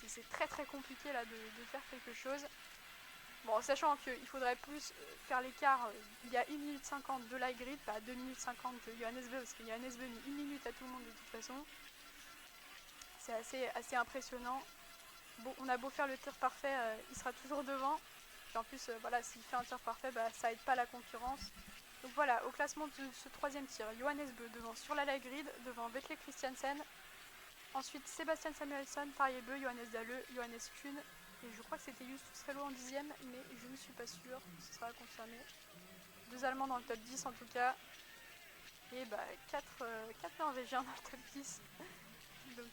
c'est très très compliqué là de faire quelque chose. Bon, sachant qu'il faudrait plus faire l'écart, il y a 1 minute 50 de la grid, pas 2 minutes 50 de Johannes Beu, parce que Johannes Beu met 1 minute à tout le monde de toute façon. C'est assez impressionnant. Bon, on a beau faire le tir parfait, il sera toujours devant. Puis en plus, voilà, s'il fait un tir parfait, ça aide pas la concurrence. Donc voilà, au classement de ce 3e tir, Johannes Beu devant sur la light grid, devant Vetle Christiansen. Ensuite, Sébastien Samuelsson, Tariebeu, Johannes Dalle, Johannes Kuhn. Et je crois que c'était Justus Strelo en 10e, mais je ne suis pas sûre, ce sera confirmé. 2 Allemands dans le top 10 en tout cas. Et 4 Norvégiens dans le top 10. Donc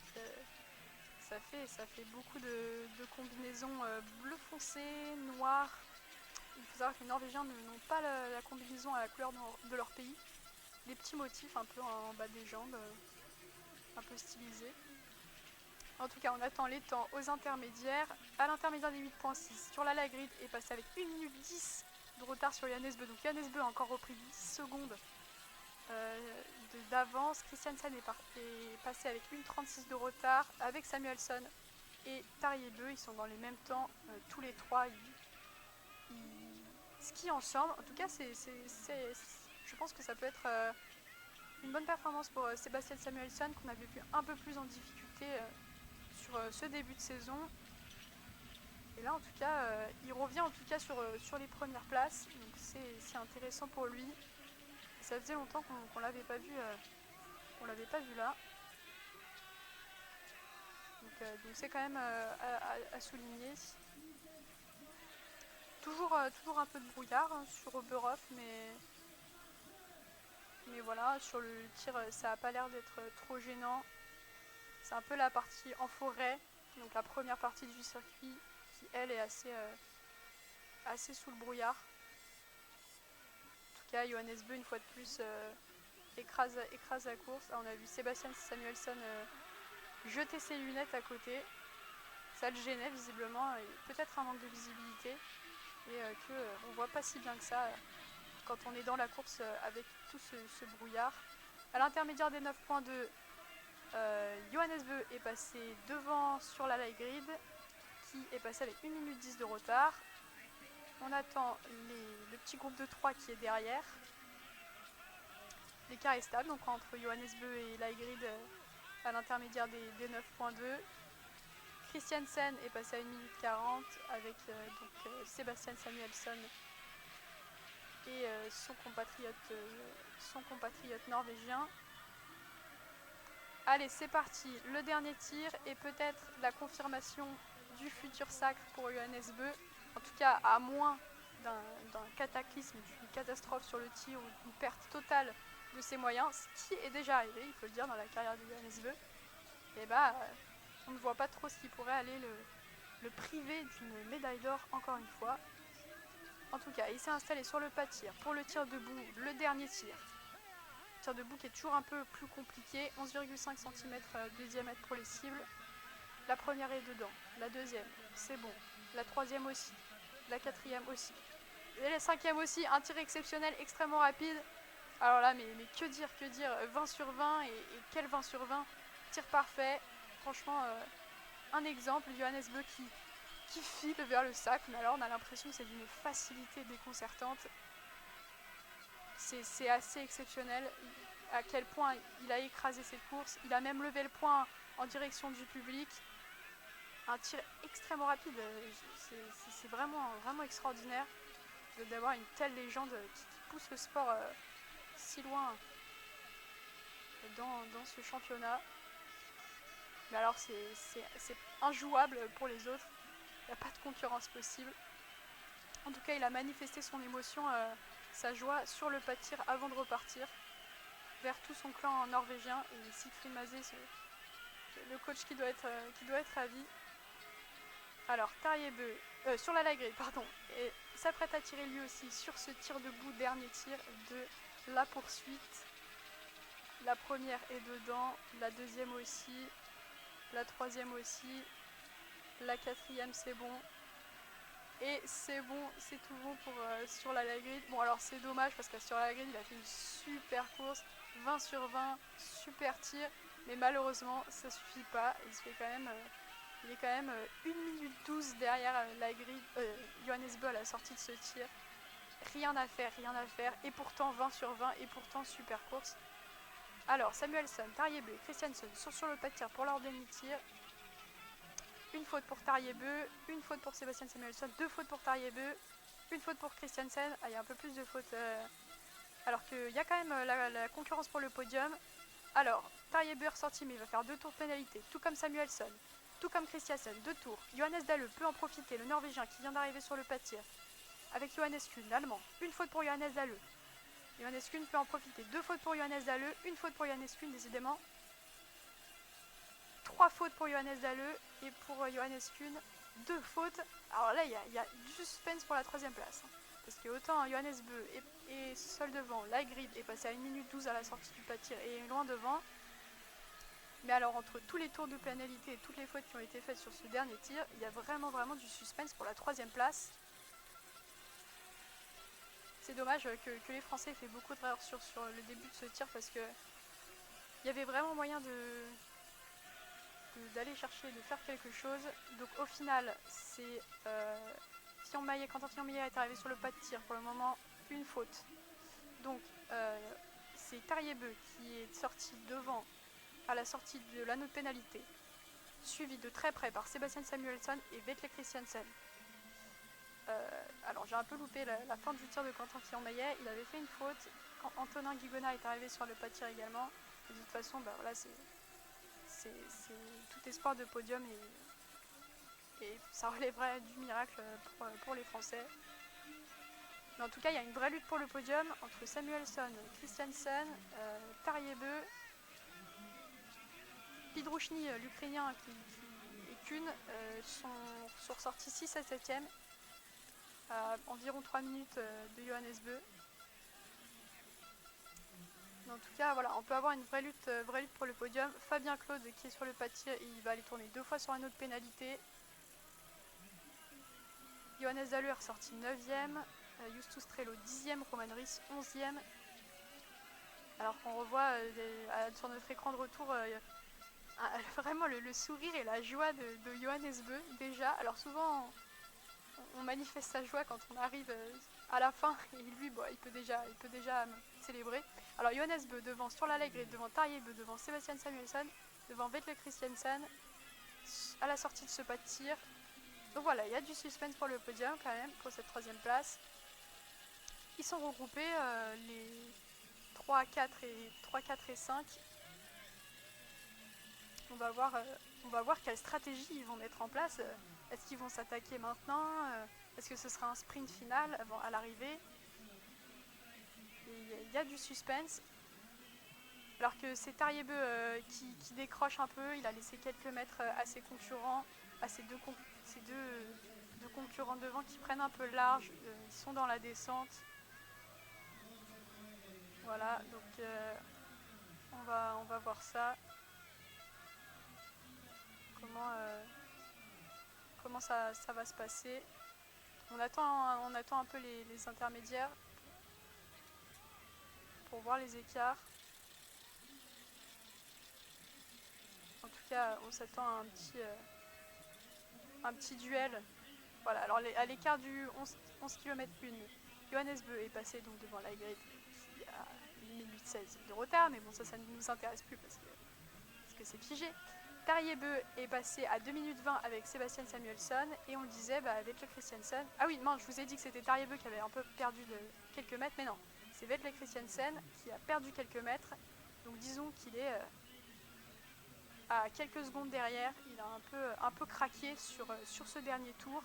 ça fait beaucoup de combinaisons bleu foncé, noir. Il faut savoir que les Norvégiens n'ont pas la combinaison à la couleur de leur pays. Des petits motifs un peu en bas des jambes, un peu stylisés. En tout cas, on attend les temps aux intermédiaires. À l'intermédiaire des 8.6, sur la grid est passé avec 1 minute 10 de retard sur Johannes Beu. Donc Johannes Beu a encore repris 10 secondes d'avance. Christiansen est passé avec 1,36 de retard. Avec Samuelsson et Tariebeu, ils sont dans les mêmes temps. Tous les 3, ils skient ensemble. En tout cas, je pense que ça peut être une bonne performance pour Sébastien Samuelsson, qu'on avait vu un peu plus en difficulté sur ce début de saison. Et là en tout cas, il revient en tout cas sur les premières places, donc c'est intéressant pour lui. Et ça faisait longtemps qu'on l'avait pas vu, là. Donc c'est quand même à souligner. Toujours un peu de brouillard hein, sur Oberhof, mais voilà, sur le tir, ça n'a pas l'air d'être trop gênant. C'est un peu la partie en forêt, donc la première partie du circuit, qui elle est assez sous le brouillard. En tout cas, Johannes Beu, une fois de plus, écrase la course. Ah, on a vu Sébastien Samuelsson jeter ses lunettes à côté. Ça le gênait visiblement, peut-être un manque de visibilité, et qu'on voit pas si bien que ça quand on est dans la course avec tout ce brouillard. À l'intermédiaire des 9.2, Johannes Beu est passé devant sur la light grid, qui est passé avec 1 minute 10 de retard. On attend le petit groupe de 3 qui est derrière. L'écart est stable donc entre Johannes Beu et light grid à l'intermédiaire des 9.2. Christiansen est passé à 1 minute 40 avec Sébastien Samuelsson et son compatriote norvégien. Allez, c'est parti, le dernier tir et peut-être la confirmation du futur sacre pour Johannes Beu. En tout cas, à moins d'un cataclysme, d'une catastrophe sur le tir ou d'une perte totale de ses moyens, ce qui est déjà arrivé, il faut le dire, dans la carrière de Johannes Beu. Et on ne voit pas trop ce qui pourrait aller le priver d'une médaille d'or encore une fois. En tout cas, il s'est installé sur le pas de tir pour le tir debout, le dernier tir. Tir debout qui est toujours un peu plus compliqué, 11,5 cm de diamètre pour les cibles. La première est dedans, la deuxième, c'est bon, la troisième aussi, la quatrième aussi. Et la cinquième aussi, un tir exceptionnel, extrêmement rapide. Alors là, mais que dire, 20 sur 20, et quel 20 sur 20, tir parfait. Franchement, un exemple, Johannes Beu qui file vers le sac, mais alors on a l'impression que c'est d'une facilité déconcertante. C'est assez exceptionnel à quel point il a écrasé cette course. Il a même levé le poing en direction du public. Un tir extrêmement rapide, c'est vraiment extraordinaire d'avoir une telle légende qui pousse le sport si loin dans ce championnat. Mais alors c'est injouable pour les autres, il n'y a pas de concurrence possible. En tout cas, il a manifesté son émotion, sa joie sur le pas de tir avant de repartir vers tout son clan norvégien, et Siegfried Mazé, le coach qui doit être ravi. Alors Tarjei Bø, sur la light grid, pardon, et s'apprête à tirer lui aussi sur ce tir debout, dernier tir de la poursuite. La première est dedans, la deuxième aussi, la troisième aussi, la quatrième c'est bon. Et c'est bon, c'est tout bon pour sur la light grid. Bon alors c'est dommage parce que sur la light grid il a fait une super course, 20 sur 20, super tir, mais malheureusement ça suffit pas. Il est quand même 1 minute 12 derrière la grille, Johannes Beu à la sortie de ce tir. Rien à faire, et pourtant 20 sur 20, et pourtant super course. Alors Samuelsson, Tarjei Bø et Christiansen sont sur le pas de tir pour leur dernier tir. Une faute pour Tarjei Bø, une faute pour Sébastien Samuelsson, 2 fautes pour Tarjei Bø, une faute pour Christiansen. Ah, il y a un peu plus de fautes, alors qu'il y a quand même la concurrence pour le podium. Alors, Tarjei Bø est ressorti, mais il va faire 2 tours de pénalité, tout comme Samuelsson, tout comme Christiansen, 2 tours. Johannes Dahle peut en profiter, le Norvégien qui vient d'arriver sur le pas de tir, avec Johannes Kuhn, l'Allemand. Une faute pour Johannes Dahle. Johannes Kuhn peut en profiter, 2 fautes pour Johannes Dahle, une faute pour Johannes Kuhn, décidément. 3 fautes pour Johannes Dahle, et pour Johannes Kuhn, 2 fautes. Alors là, il y a du suspense pour la 3ème place. Parce que autant Johannes Bø est seul devant, la grid est passée à 1 minute 12 à la sortie du pas de tir et est loin devant. Mais alors entre tous les tours de pénalité et toutes les fautes qui ont été faites sur ce dernier tir, il y a vraiment du suspense pour la 3ème place. C'est dommage que les Français aient fait beaucoup d'erreurs sur le début de ce tir, parce que il y avait vraiment moyen d'aller chercher, de faire quelque chose. Donc au final, c'est Quentin Fillon-Maillet est arrivé sur le pas de tir, pour le moment une faute. Donc c'est Tarjei Bø qui est sorti devant à la sortie de l'anneau de pénalité. suivi de très près par Sebastian Samuelsson et Vetle Christiansen. Alors j'ai un peu loupé la fin du tir de Quentin Fillon-Maillet, il avait fait une faute quand Antonin Guigona est arrivé sur le pas de tir également. Et de toute façon, voilà, c'est tout espoir de podium et ça relèverait du miracle pour les Français. Mais en tout cas, il y a une vraie lutte pour le podium entre Samuelsson, Christiansen, Tariebeu, Pidrouchny, l'Ukrainien et Kuhn sont ressortis 6 à 7e, à environ 3 minutes de Johannes Beu. En tout cas, voilà, on peut avoir une vraie lutte pour le podium. Fabien Claude qui est sur le pas de tir, il va aller tourner 2 fois sur un autre pénalité. Johannes Dalu est ressorti 9e, Justus Trello 10e, Roman Ries 11e. Alors qu'on revoit sur notre écran de retour vraiment le sourire et la joie de Johannes Beu déjà. Alors souvent on manifeste sa joie quand on arrive à la fin et lui il peut déjà célébrer. Alors Johannes Beu devant Sturla Lägred, devant Tariebeu, devant Sebastian Samuelsson, devant Vetle Christiansen à la sortie de ce pas de tir. Donc voilà, il y a du suspense pour le podium quand même, pour cette 3e place. Ils sont regroupés les 3, 4 et 5. On va voir quelle stratégie ils vont mettre en place. Est-ce qu'ils vont s'attaquer maintenant? Est-ce que ce sera un sprint final à l'arrivée? Il y a du suspense. Alors que c'est Tariebeu qui décroche un peu. Il a laissé quelques mètres à ses concurrents, à ses deux concurrents devant qui prennent un peu large. Ils sont dans la descente. Voilà, donc on va voir ça. Comment ça va se passer. On attend un peu les intermédiaires pour voir les écarts. En tout cas, on s'attend à un petit duel. Voilà, alors à l'écart du 11 km 1, Johannes Beu est passé donc devant Lägred qui a 1 minute 16 de retard, mais bon, ça ne nous intéresse plus parce que c'est figé. Tariebeu est passé à 2 minutes 20 avec Sebastian Samuelsson et on le disait Vetle Christiansen. Ah oui, non, je vous ai dit que c'était Tariebeu qui avait un peu perdu quelques mètres, mais non, c'est Vetle Christiansen qui a perdu quelques mètres. Donc disons qu'il est à quelques secondes derrière. Il a un peu craqué sur ce dernier tour.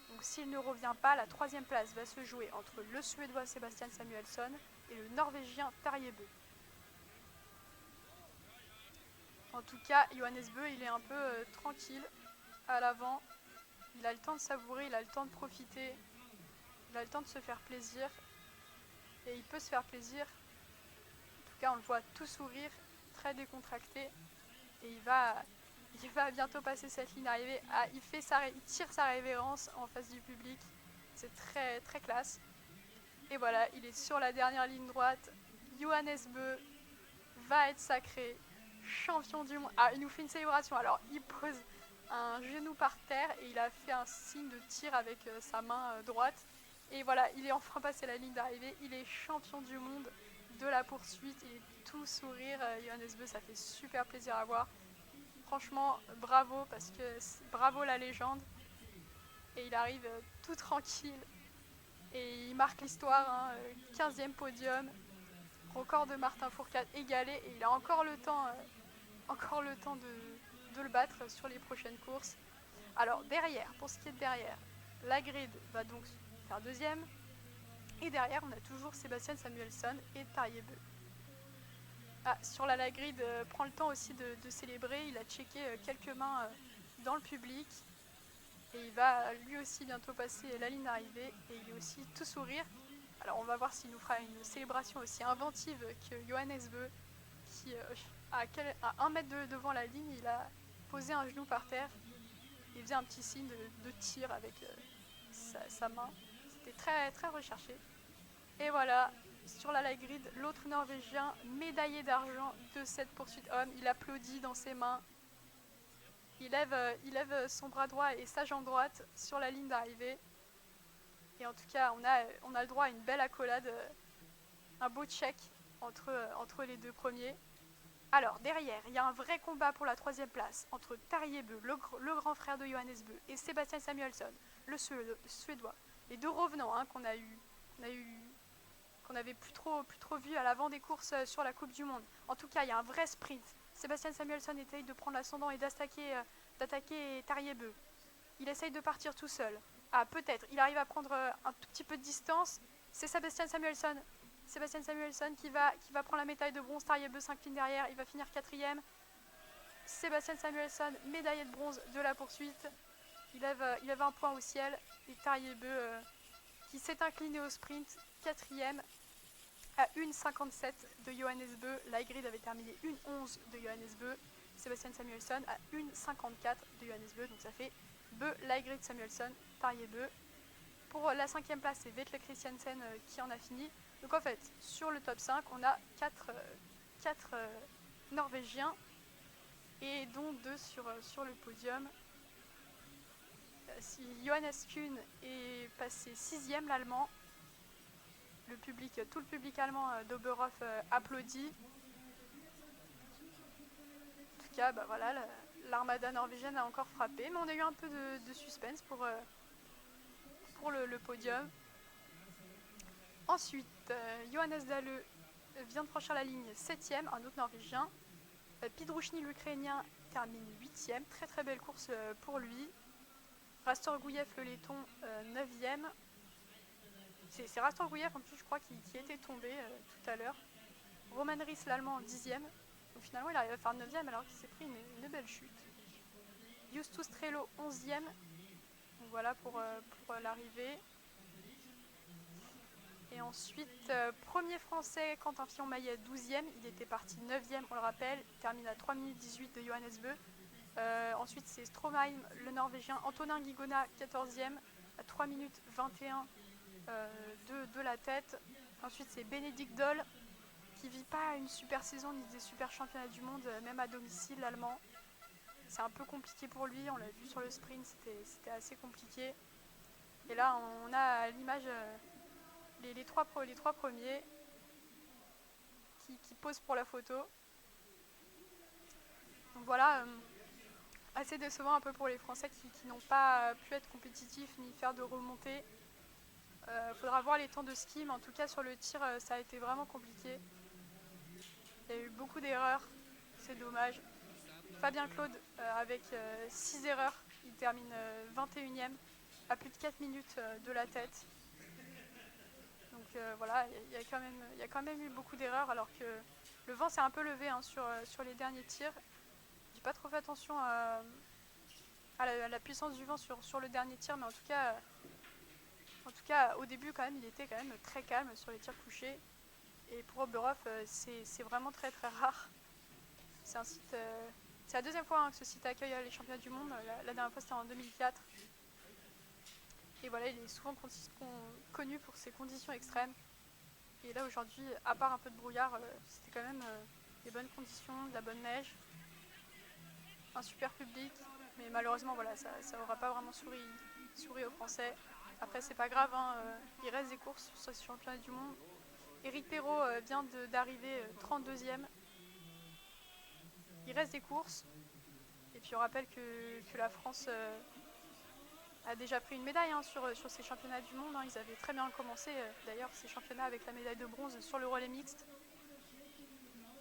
Donc s'il ne revient pas, la 3e place va se jouer entre le Suédois Sebastian Samuelsson et le Norvégien Tariebeu. En tout cas, Johannes Beu, il est un peu tranquille à l'avant. Il a le temps de savourer, il a le temps de profiter, il a le temps de se faire plaisir. Et il peut se faire plaisir. En tout cas, on le voit tout sourire, très décontracté. Et il va bientôt passer cette ligne d'arrivée. Ah, il tire sa révérence en face du public. C'est très, très classe. Et voilà, il est sur la dernière ligne droite. Johannes Beu va être sacré champion du monde. Ah, il nous fait une célébration. Alors, il pose un genou par terre et il a fait un signe de tir avec sa main droite. Et voilà, il est enfin passé la ligne d'arrivée. Il est champion du monde de la poursuite. Il est tout sourire. Johannes Beu, ça fait super plaisir à voir. Franchement, bravo, parce que bravo la légende. Et il arrive tout tranquille. Et il marque l'histoire, 15e podium. Record de Martin Fourcade égalé. Et il a encore le temps de le battre sur les prochaines courses. Alors derrière, pour ce qui est de derrière, Lägred va donc faire 2e. Et derrière, on a toujours Sebastian Samuelsson et Tariebeu. Ah, sur la Lägred, prend le temps aussi de célébrer. Il a checké quelques mains dans le public. Et il va lui aussi bientôt passer la ligne d'arrivée. Et il est aussi tout sourire. Alors on va voir s'il nous fera une célébration aussi inventive que Johannes Beu, qui à 1 mètre devant la ligne, il a posé un genou par terre. Il faisait un petit signe de tir avec sa main. C'était très, très recherché. Et voilà, sur la Lägred, l'autre Norvégien, médaillé d'argent de cette poursuite homme. Il applaudit dans ses mains. Il lève son bras droit et sa jambe droite sur la ligne d'arrivée. Et en tout cas, on a le droit à une belle accolade, un beau check entre les deux premiers. Alors, derrière, il y a un vrai combat pour la troisième place entre Tarjei Bø, le grand frère de Johannes Bø, et Sebastian Samuelsson, le Suédois. Les deux revenants qu'on avait plus trop vu à l'avant des courses sur la Coupe du Monde. En tout cas, il y a un vrai sprint. Sebastian Samuelsson essaye de prendre l'ascendant et d'attaquer Tarjei Bø. Il essaye de partir tout seul. Ah, peut-être, il arrive à prendre un tout petit peu de distance. C'est Sebastian Samuelsson. Sebastian Samuelsson qui va prendre la médaille de bronze. Tarjei Bø s'incline derrière, il va finir quatrième. Sebastian Samuelsson, médaillé de bronze de la poursuite. Il avait un point au ciel. Et Tarjei Bø qui s'est incliné au sprint, quatrième à 1,57 de Johannes Bø. Laigrid avait terminé 1,11 de Johannes Bø. Sébastien Samuelsson à 1,54 de Johannes Bø. Donc ça fait Bø, Laigrid, Samuelsson, Tarjei Bø. Pour la cinquième place, c'est Vetle Christiansen qui en a fini. Donc en fait, sur le top 5, on a 4 Norvégiens et dont 2 sur le podium. Si Johannes Kuhn est passé 6ème, l'Allemand, tout le public allemand d'Oberhof applaudit. En tout cas, bah voilà, l'armada norvégienne a encore frappé, mais on a eu un peu de suspense pour le podium. Ensuite, Johannes Dahle vient de franchir la ligne 7ème, un autre Norvégien. Pidruchny, l'Ukrainien, termine 8ème. Très très belle course pour lui. Rastor Gouyev, le laiton, 9ème. C'est Rastor Gouyev en plus, je crois, qui était tombé tout à l'heure. Roman Ries, l'Allemand, 10ème. Donc finalement, il arrive à faire 9ème alors qu'il s'est pris une belle chute. Justus Trello, 11ème. Donc voilà pour l'arrivée. Et ensuite, premier français, Quentin Fillon-Maillet, 12ème. Il était parti 9ème, on le rappelle. Il termine à 3 minutes 18 de Johannes Bø. Ensuite, c'est Stroheim, le Norvégien. Antonin Guigona, 14ème, à 3 minutes 21 de la tête. Ensuite, c'est Bénédicte Doll, qui vit pas une super saison ni des super championnats du monde, même à domicile, l'Allemand. C'est un peu compliqué pour lui, on l'a vu sur le sprint, c'était assez compliqué. Et là, on a à l'image les trois premiers qui posent pour la photo. Donc voilà, assez décevant un peu pour les Français qui n'ont pas pu être compétitifs ni faire de remontée. Faudra voir les temps de ski, mais en tout cas sur le tir, ça a été vraiment compliqué. Il y a eu beaucoup d'erreurs, c'est dommage. Fabien Claude avec 6 erreurs, il termine 21ème à plus de 4 minutes de la tête. Donc voilà, il y a quand même eu beaucoup d'erreurs alors que le vent s'est un peu levé sur les derniers tirs. J'ai pas trop fait attention à la puissance du vent sur le dernier tir, mais en tout cas au début quand même il était quand même très calme sur les tirs couchés. Et pour Oberhof, c'est vraiment très très rare. C'est un site, c'est la deuxième fois que ce site accueille les championnats du monde. La dernière fois c'était en 2004. Et voilà, il est souvent connu pour ses conditions extrêmes. Et là aujourd'hui, à part un peu de brouillard, c'était quand même des bonnes conditions, de la bonne neige, un super public. Mais malheureusement, voilà, ça n'aura pas vraiment souri aux Français. Après, c'est pas grave, hein, il reste des courses sur ces championnats du monde. Éric Perrault vient d'arriver 32ème. Il reste des courses. Et puis on rappelle que la France a déjà pris une médaille sur ces championnats du monde. Ils avaient très bien commencé d'ailleurs ces championnats avec la médaille de bronze sur le relais mixte.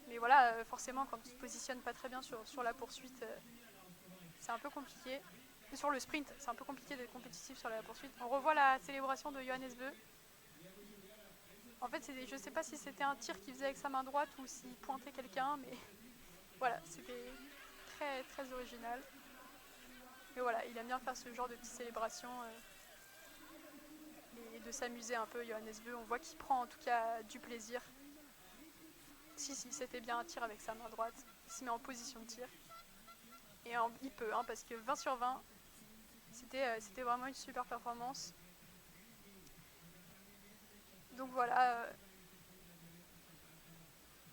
Mais voilà, forcément quand tu te positionnes pas très bien sur la poursuite, c'est un peu compliqué. Et sur le sprint, c'est un peu compliqué d'être compétitif sur la poursuite. On revoit la célébration de Johannes Bø. En fait, je ne sais pas si c'était un tir qu'il faisait avec sa main droite ou s'il pointait quelqu'un, mais voilà, c'était très très original. Mais voilà, il aime bien faire ce genre de petites célébrations et de s'amuser un peu, Johannes Bø. On voit qu'il prend en tout cas du plaisir. Si c'était bien un tir avec sa main droite, il se met en position de tir. Et il peut, parce que 20 sur 20, c'était vraiment une super performance. Donc voilà,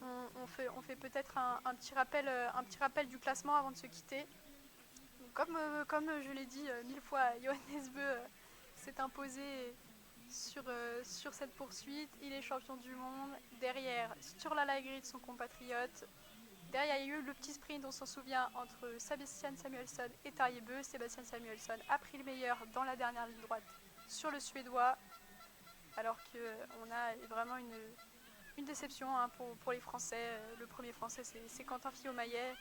on fait peut-être un petit rappel du classement avant de se quitter. Comme je l'ai dit 1000 fois, Johannes Bø s'est imposé sur cette poursuite. Il est champion du monde. Derrière, Sturla Laigrid, son compatriote, Derrière, il y a eu le petit sprint, on s'en souvient, entre Sebastian Samuelsson et Tarjei Bø. Sebastian Samuelsson a pris le meilleur dans la dernière ligne droite sur le Suédois, alors qu'on a vraiment une déception hein, pour les Français. Le premier Français, c'est Quentin Fillon-Maillet,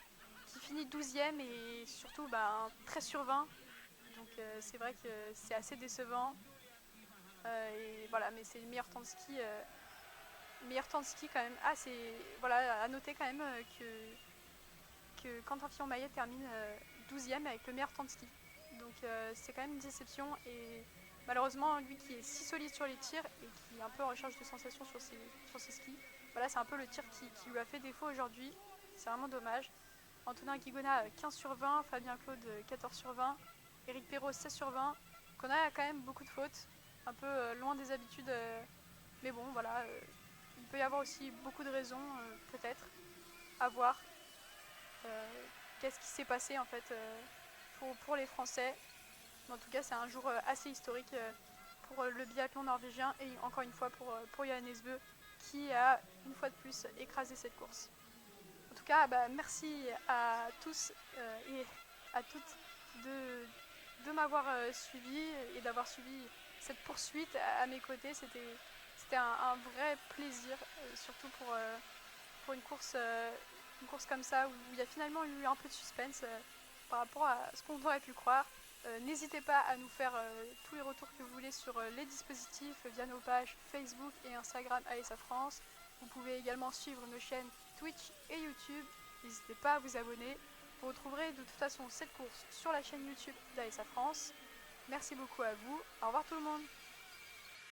qui finit 12e et surtout 13 sur 20. Donc c'est vrai que c'est assez décevant. Et voilà, mais c'est le meilleur temps de ski. Meilleur temps de ski quand même. Ah, c'est voilà, à noter quand même que Quentin Fillon-Maillet termine 12e avec le meilleur temps de ski. Donc c'est quand même une déception et malheureusement lui qui est si solide sur les tirs et qui est un peu en recherche de sensations sur ses skis, voilà, c'est un peu le tir qui lui a fait défaut aujourd'hui. C'est vraiment dommage. Antonin Guigona 15 sur 20, Fabien Claude 14 sur 20, Éric Perrault 16 sur 20. Qu'on a quand même beaucoup de fautes, un peu loin des habitudes, mais bon voilà, il peut y avoir aussi beaucoup de raisons peut-être à voir. Qu'est-ce qui s'est passé en fait pour les Français. Mais en tout cas c'est un jour assez historique pour le biathlon norvégien et encore une fois pour Johannes Bø qui a une fois de plus écrasé cette course. En tout cas merci à tous et à toutes de m'avoir suivi et d'avoir suivi cette poursuite à mes côtés. C'était un vrai plaisir, surtout pour une course comme ça où il y a finalement eu un peu de suspense par rapport à ce qu'on aurait pu croire. N'hésitez pas à nous faire tous les retours que vous voulez sur les dispositifs via nos pages Facebook et Instagram ASA France. Vous pouvez également suivre nos chaînes Twitch et YouTube. N'hésitez pas à vous abonner. Vous retrouverez de toute façon cette course sur la chaîne YouTube d'ASA France. Merci beaucoup à vous. Au revoir tout le monde.